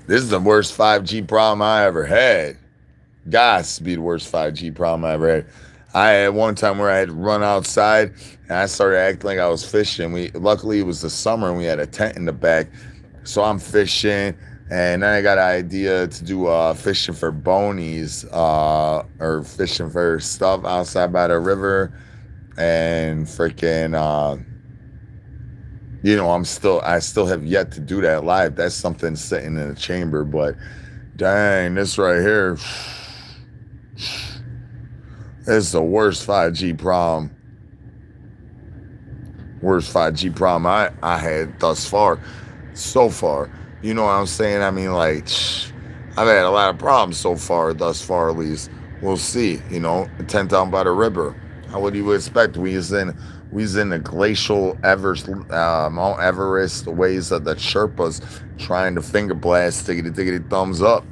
This is the worst 5G problem I ever had. Gots to be the worst 5G problem I ever had. I had one time where I had to run outside and I started acting like I was fishing. We luckily it was the summer and we had a tent in the back. So I'm fishing and then I got an idea to do fishing for bonies or fishing for stuff outside by the river and freaking I still have yet to do that live. That's something sitting in the chamber, but dang, this right here, it's the worst 5G problem. Worst 5G problem I had thus far. So far. You know what I'm saying? I mean, like, I've had a lot of problems so far, thus far at least. We'll see. You know, a tent down by the river. How would you expect? We was in the glacial Everest, Mount Everest, the ways of the Sherpas trying to finger blast, tickety tickety thumbs up.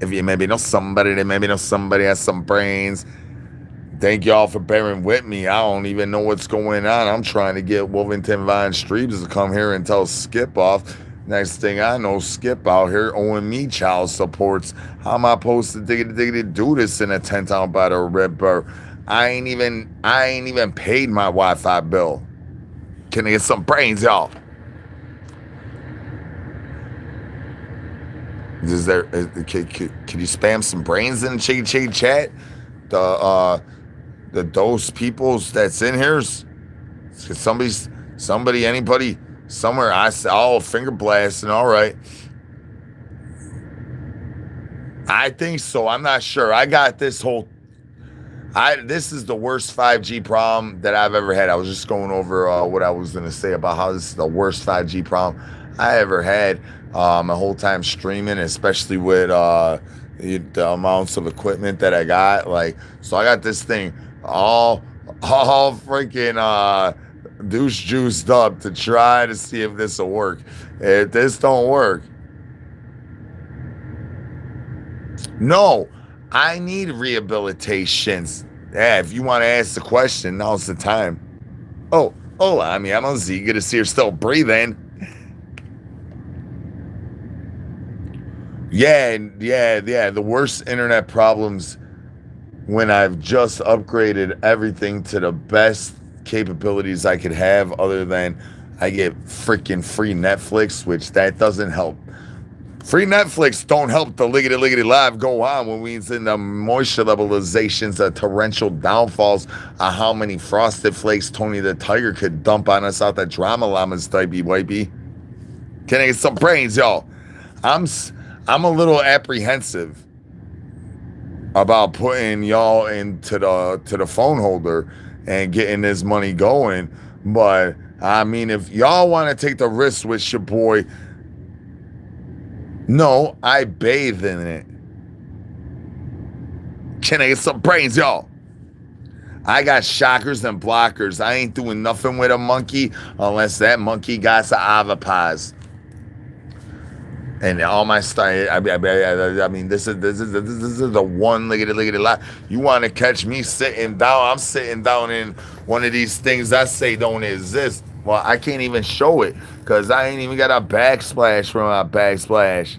If you maybe know somebody that maybe know somebody has some brains, thank y'all for bearing with me. I don't even know what's going on. I'm trying to get Wolverton Vine Streams to come here and tell Skip off. Next thing I know, Skip out here owing me child supports. How am I supposed to do this in a tent out by the river? I ain't even paid my Wi-Fi bill. Can I get some brains, y'all? Can you spam some brains in the Chicky chat? Those peoples that's in here, anybody, somewhere. Finger blasting. All right, I think so. I'm not sure. I got this whole. This is the worst 5G problem that I've ever had. I was just going over what I was gonna say about how this is the worst 5G problem I ever had. My whole time streaming, especially with the amounts of equipment that I got. Like, so I got this thing all freaking douche juiced up to try to see if this will work. If this don't work, no, I need rehabilitations. Yeah, if you want to ask the question, now's the time. Oh, hola, mi amo Z. Good to see you're still breathing. Yeah. The worst internet problems when I've just upgraded everything to the best capabilities I could have, other than I get freaking free Netflix, which that doesn't help. Free Netflix don't help the liggity live go on when we in the moisture levelizations, the torrential downfalls of how many frosted flakes Tony the Tiger could dump on us out that drama llamas typey wipey. Can I get some brains, y'all? I'm a little apprehensive about putting y'all into the phone holder and getting this money going. But I mean, if y'all want to take the risk with your boy, no, I bathe in it. Can I get some brains, y'all? I got shockers and blockers. I ain't doing nothing with a monkey unless that monkey got some avapaz. And all my style, I mean, this is the one liggity lie. You want to catch me sitting down? I'm sitting down in one of these things I say don't exist. Well, I can't even show it because I ain't even got a backsplash from my backsplash.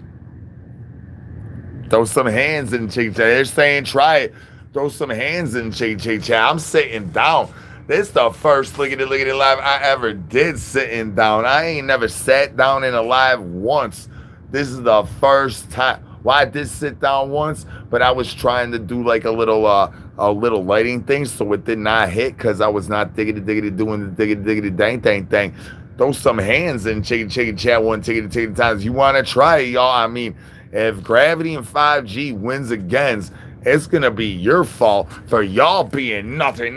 Throw some hands in Chick Chat. They're saying try it. Throw some hands in Chick Chat. I'm sitting down. This is the first liggity live I ever did sitting down. I ain't never sat down in a live once. This is the first time. Well, I did sit down once, but I was trying to do like a little lighting thing, so it did not hit because I was not doing the diggity dang. Throw some hands in chicken chat one tickety times. You want to try it, y'all? I mean, if Gravity and 5G wins again, it's gonna be your fault for y'all being nothing,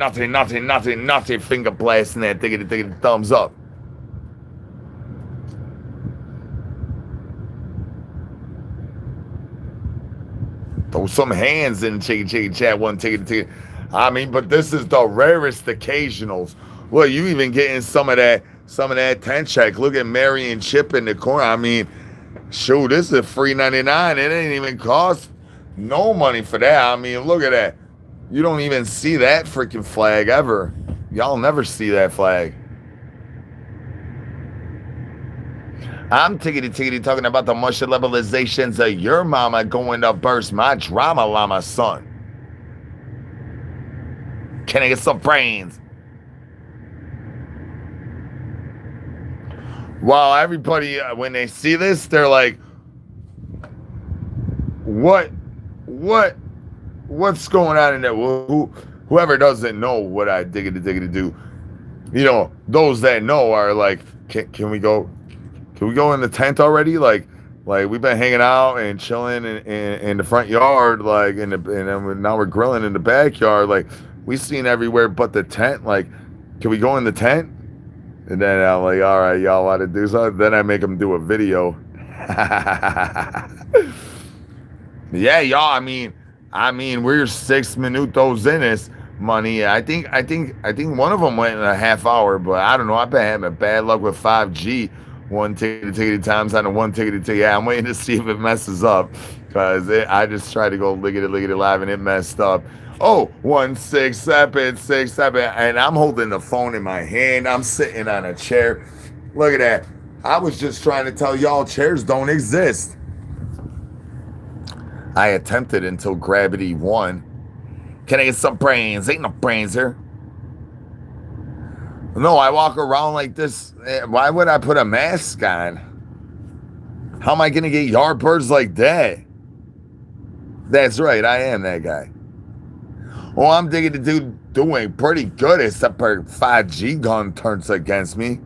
finger blasting that diggity thumbs up. Throw some hands in chicken chat one ticket. I mean, but this is the rarest occasionals. Well, you even getting some of that 10 check. Look at Mary and Chip in the corner. I mean, shoot, this is free 99. It ain't even cost no money for that. I mean, look at that. You don't even see that freaking flag ever. Y'all never see that flag. I'm tickety tickety talking about the mushy levelizations of your mama going to burst my drama llama son. Can I get some brains? Well, everybody, when they see this, they're like, what, what, what's going on in there? Whoever doesn't know what I diggity diggity do, those that know are like, can we go? Can we go in the tent already? Like we've been hanging out and chilling in the front yard, like and then now we're grilling in the backyard. Like we seen everywhere but the tent. Like, can we go in the tent? And then I'm like, all right, y'all want to do something? Then I make them do a video. Yeah, y'all. I mean, we're 6 minutos in this money. I think one of them went in a half hour, but I don't know. I've been having bad luck with 5G. One tickety times on a one tickety ticket. Yeah, I'm waiting to see if it messes up because I just tried to go liggity live and it messed up. Oh, 16767, and I'm holding the phone in my hand. I'm sitting on a chair. Look at that. I was just trying to tell y'all chairs don't exist. I attempted until gravity won. Can I get some brains? Ain't no brains here. No, I walk around like this. Why would I put a mask on? How am I going to get yardbirds like that? That's right, I am that guy. Oh, I'm digging the dude doing pretty good, except for 5G gun turns against me.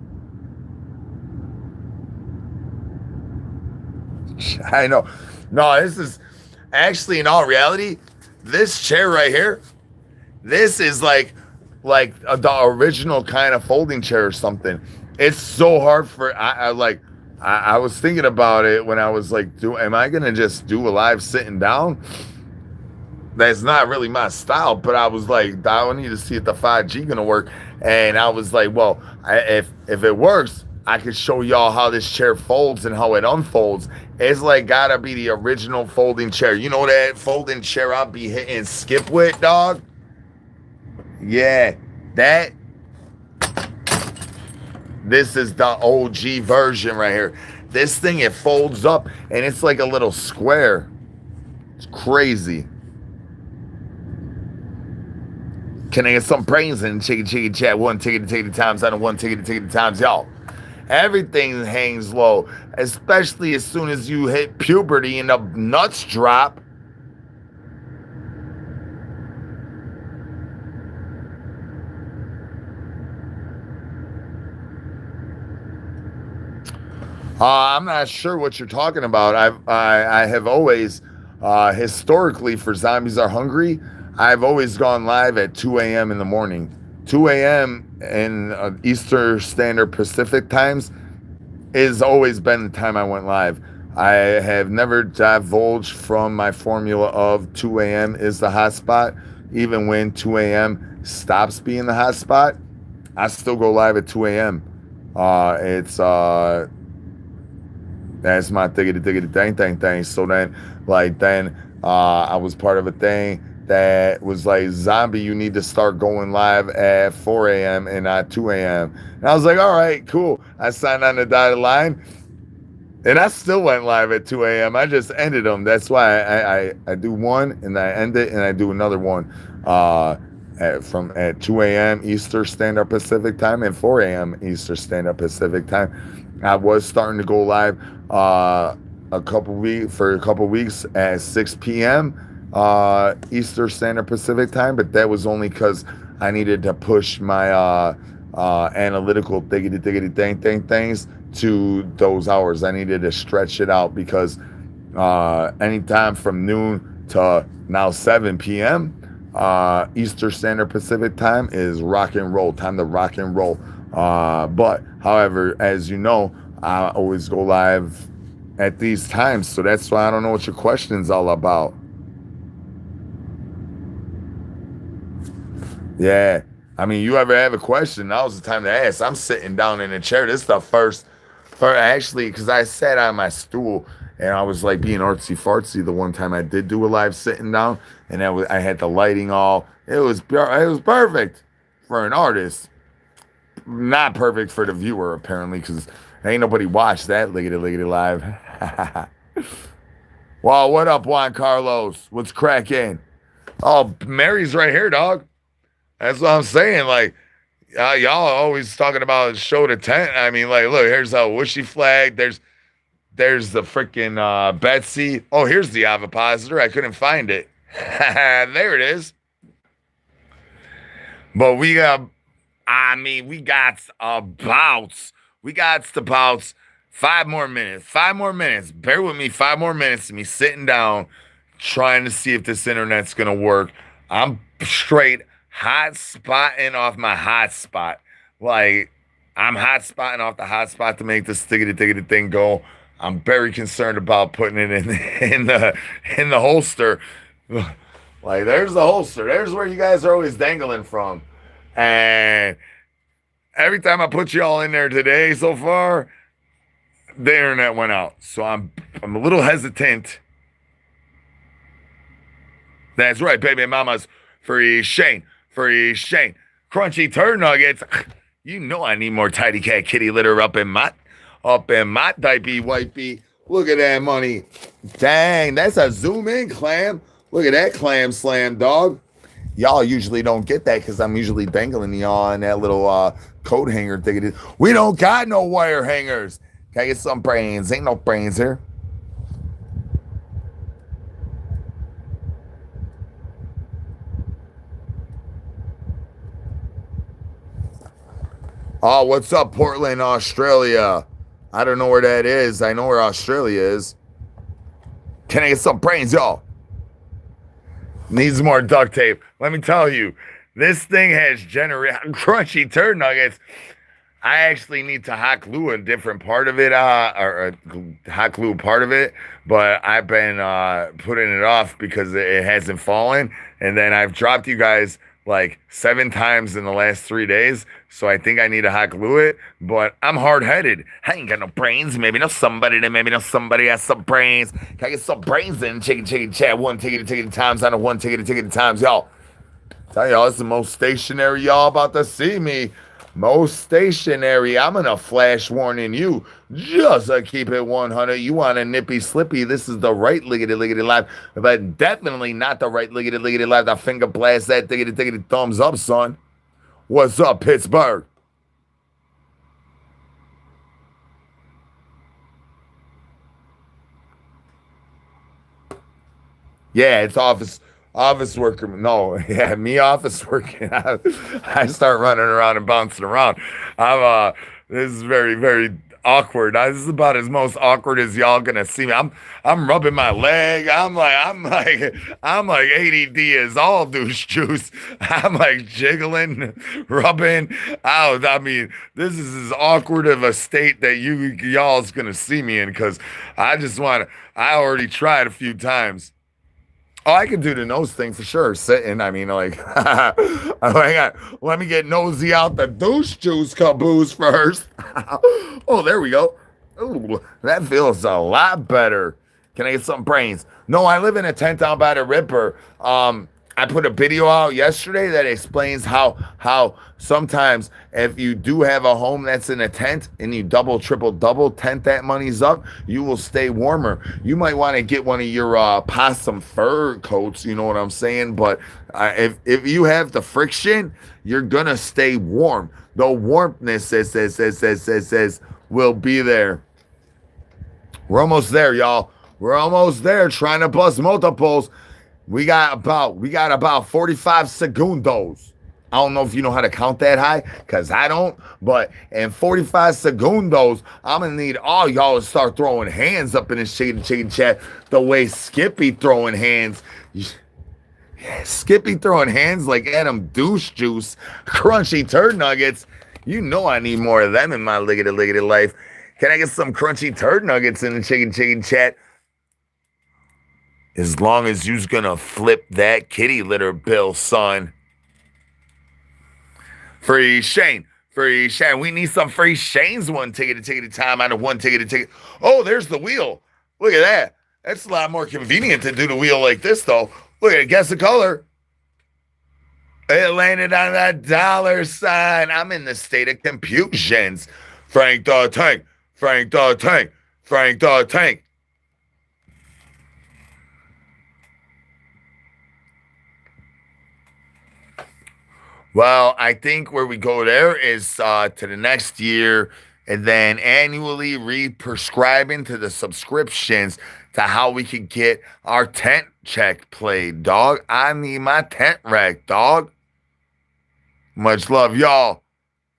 I know. No, this is actually, in all reality, this chair right here, this is like the original kind of folding chair or something. It's so hard for I was thinking about it when I was like, am I gonna just do a live sitting down? That's not really my style, but I was like, I need to see if the 5G gonna work. And I was like, well, if it works, I could show y'all how this chair folds and how it unfolds. It's like gotta be the original folding chair. You know that folding chair I'll be hitting skip with, dog? Yeah, this is the OG version right here. This thing, it folds up and it's like a little square. It's crazy. Can I get some brains in chicken chat? One ticket times out of one ticket times, y'all. Everything hangs low, especially as soon as you hit puberty and the nuts drop. I'm not sure what you're talking about. I have always, historically, for Zombies Are Hungry, I've always gone live at 2 a.m. in the morning. 2 a.m. in Eastern Standard Pacific times has always been the time I went live. I have never divulged from my formula of 2 a.m. is the hot spot. Even when 2 a.m. stops being the hot spot, I still go live at 2 a.m. That's my thiggity thing. So then, I was part of a thing that was like, zombie, you need to start going live at 4 a.m. and not 2 a.m. And I was like, all right, cool. I signed on the dotted line, and I still went live at 2 a.m. I just ended them. That's why I do one, and I end it, and I do another one at 2 a.m. Eastern Standard Pacific Time and 4 a.m. Eastern Standard Pacific Time. I was starting to go live for a couple weeks at 6 p.m. Eastern Standard Pacific Time, but that was only because I needed to push my analytical things to those hours. I needed to stretch it out because anytime from noon to now 7 p.m. Eastern Standard Pacific Time is rock and roll, time to rock and roll. But however, as you know, I always go live at these times, so that's why I don't know what your question's all about. Yeah, I mean, you ever have a question, now's the time to ask. I'm sitting down in a chair. This is the first actually, because I sat on my stool and I was like being artsy fartsy the one time I did do a live sitting down, and I had the lighting all. It was perfect for an artist. not perfect for the viewer apparently, because ain't nobody watched that liggity liggity live. Well, what up, Juan Carlos? What's cracking? Oh, Mary's right here, dog. That's what I'm saying. Like, y'all always talking about show to tent. I mean, like, look, here's a whooshy flag. There's the freaking Betsy. Oh, here's the ovipositor. I couldn't find it. There it is. But we got, I mean, we got about 5 more minutes. 5 more minutes. Bear with me. 5 more minutes of me sitting down, trying to see if this internet's gonna work. I'm straight hot spotting off my hotspot. Like, I'm hot spotting off the hotspot to make this tiggity thing go. I'm very concerned about putting it in the holster. Like, there's the holster. There's where you guys are always dangling from. And every time I put y'all in there today so far, the internet went out. So I'm a little hesitant. That's right, baby mamas. Free Shane. Free Shane. Crunchy turd nuggets. You know I need more tidy cat kitty litter up in my diaper wipey. Look at that money. Dang, that's a zoom in clam. Look at that clam slam, dog. Y'all usually don't get that because I'm usually dangling y'all in that little coat hanger thing. We don't got no wire hangers. Can I get some brains? Ain't no brains here. Oh, what's up, Portland, Australia? I don't know where that is. I know where Australia is. Can I get some brains, y'all? Needs more duct tape. Let me tell you, this thing has generated crunchy turd nuggets. I actually need to hot glue a different part of it, or hot glue part of it, but I've been putting it off because it hasn't fallen. And then I've dropped you guys like 7 times in the last 3 days. So I think I need to hot glue it, but I'm hard headed. I ain't got no brains. Maybe know somebody has some brains. Can I get some brains in? Chicken, chat. One ticket times on a one ticket times, y'all. Tell y'all, it's the most stationary y'all about to see me. Most stationary. I'm gonna flash warning you. Just to keep it 100. You want a nippy slippy? This is the right liggity live, but definitely not the right liggity live. The finger blast that tiggity thumbs up, son. What's up, Pittsburgh? Yeah, it's office worker. No, yeah, me office working. I start running around and bouncing around. This is very awkward. This is about as most awkward as y'all gonna see me. I'm rubbing my leg. I'm like ADD is all douche juice. I'm like jiggling, rubbing out. I mean, this is as awkward of a state that y'all's gonna see me in, because I already tried a few times. Oh, I can do the nose thing for sure. Sitting, I mean, like, hang on. Let me get nosy out the douche juice caboose first. Oh, there we go. Ooh, that feels a lot better. Can I get some brains? No, I live in a tent down by the Ripper. I put a video out yesterday that explains how sometimes if you do have a home that's in a tent and you triple tent that money's up, you will stay warmer. You might want to get one of your possum fur coats, you know what I'm saying? But if you have the friction, you're gonna stay warm. The warmthness says will be there. We're almost there, y'all. We're almost there. Trying to bust multiples. We got about 45 segundos. I don't know if you know how to count that high, because I don't. But in 45 segundos, I'm going to need all y'all to start throwing hands up in this chicken chat the way Skippy throwing hands. Skippy throwing hands like Adam Douche Juice. Crunchy turd nuggets. You know I need more of them in my liggity life. Can I get some crunchy turd nuggets in the chicken chat? As long as you's gonna flip that kitty litter bill, son. Free Shane. Free Shane. We need some free Shane's one ticket time out of one ticket. Oh, there's the wheel. Look at that. That's a lot more convenient to do the wheel like this, though. Look at it. Guess the color. It landed on that dollar sign. I'm in the state of confusions. Frank the Tank. Frank the Tank. Frank the Tank. Well, I think where we go there is to the next year and then annually re-prescribing to the subscriptions to how we can get our tent check played, dog. I need my tent wrecked, dog. Much love, y'all.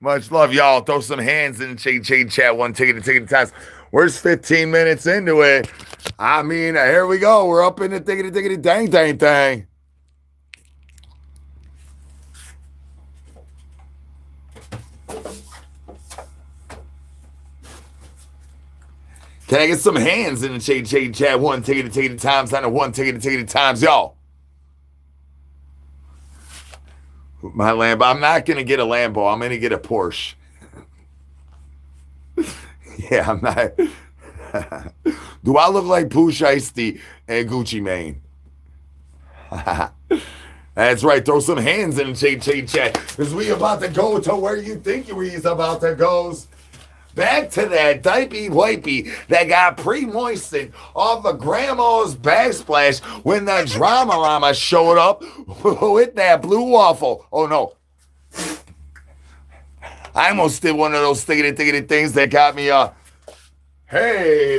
Much love, y'all. Throw some hands in the chicken chat. One ticket to ticket times. Where's 15 minutes into it? I mean, here we go. We're up in the tickety dang dang dang. Can I get some hands in the chicken chat? One ticket to ticket times. I know one ticket to ticket times, y'all. My Lambo. I'm not gonna get a Lambo. I'm gonna get a Porsche. Yeah, I'm not. Do I look like Pooh Shiesty and Gucci Mane? That's right. Throw some hands in the chat because we about to go to where you think we's about to go. Back to that diaper wipey that got pre-moistened off of grandma's backsplash when the drama llama showed up with that blue waffle. Oh no. I almost did one of those tickety things that got me hey,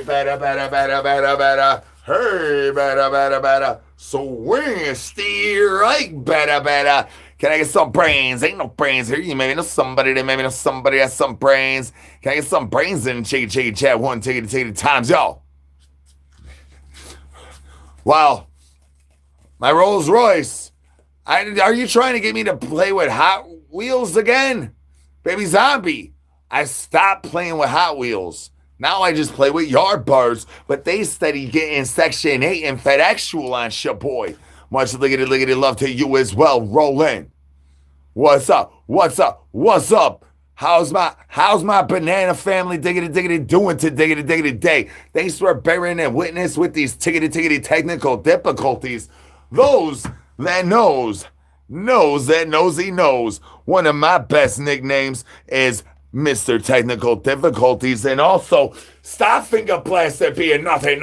bada. Hey, bada. Swing, steer, like bada. Can I get some brains? Ain't no brains here. You maybe know somebody that maybe know somebody has some brains. Can I get some brains in chicken chat? One ticket times, y'all. Wow. My Rolls Royce. Are you trying to get me to play with Hot Wheels again? Baby Zombie. I stopped playing with Hot Wheels. Now I just play with Yardbirds, but they steady getting Section 8 and FedExual on shit, boy. Much lickety love to you as well. Roll in. What's up? How's my banana family diggity doing to diggity day? Thanks for bearing in witness with these tickety technical difficulties. Those that knows that nosy knows. One of my best nicknames is Mr. Technical Difficulties, and also stop finger blasting being naughty.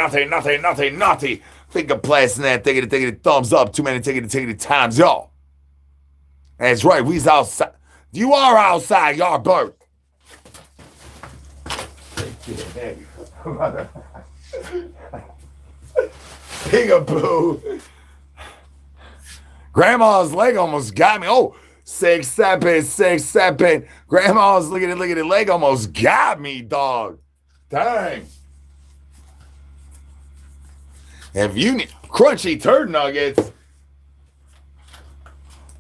Finger blasting that tickety thumbs up. Too many tickety times, y'all. That's right, we's outside. You are outside, y'all bird. Peekaboo. Grandma's leg almost got me. Oh, 6'7". Grandma's look at the leg almost got me, dog. Dang. If you need crunchy turd nuggets,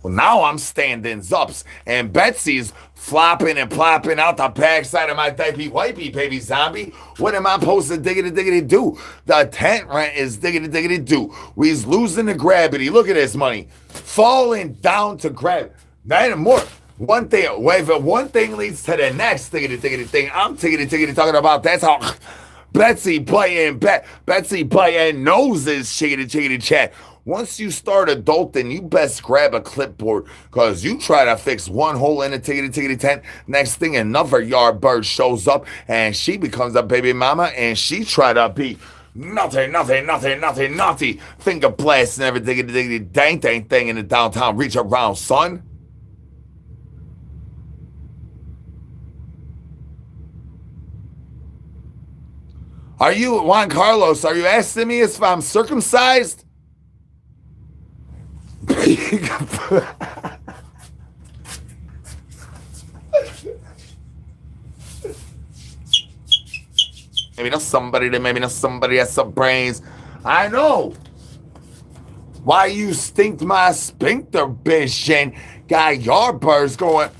well, now I'm standing ups and Betsy's flopping and plopping out the backside of my diaper wipey, baby zombie. What am I supposed to diggity do? The tent rent is diggity do. We's losing the gravity. Look at this money. Falling down to grab. Not anymore. One thing leads to the next tickety thing. I'm tickety talking about that's how Betsy playing noses chickety chat. Once you start adulting, you best grab a clipboard because you try to fix one hole in a tickety tent. Next thing, another yard bird shows up and she becomes a baby mama and she try to be naughty. Finger blasting every diggity dang thing in the downtown. Reach around, son. Are you, Juan Carlos, are you asking me if I'm circumcised? Maybe not somebody has some brains. I know. Why you stinked my sphincter, bitch, and got Yardbirds going.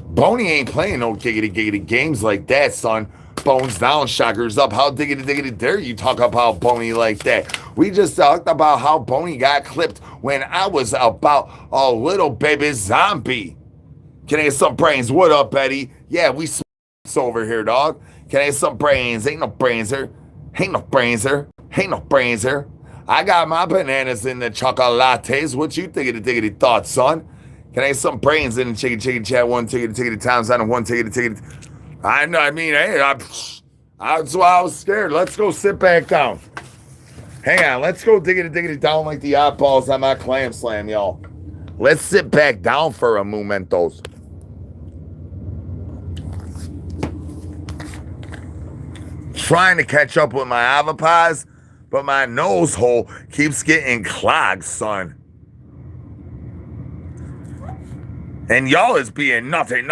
Boney ain't playing no giggity games like that, son. Bones down, shockers up. How diggity dare you talk about Boney like that? We just talked about how Boney got clipped when I was about a little baby zombie. Can I get some brains? What up, Betty? Yeah, we over here, dog. Can I get some brains? Ain't no brains here. I got my bananas in the chocolates. What you tickety thoughts, son? Can I get some brains in the chicken chat? One tickety times on one tickety. I know. I mean, hey, that's why I was scared. Let's go sit back down. Hang on. Let's go diggity down like the oddballs on my clam slam, y'all. Let's sit back down for a momentos. Trying to catch up with my avopads, but my nose hole keeps getting clogged, son. And y'all is being nothing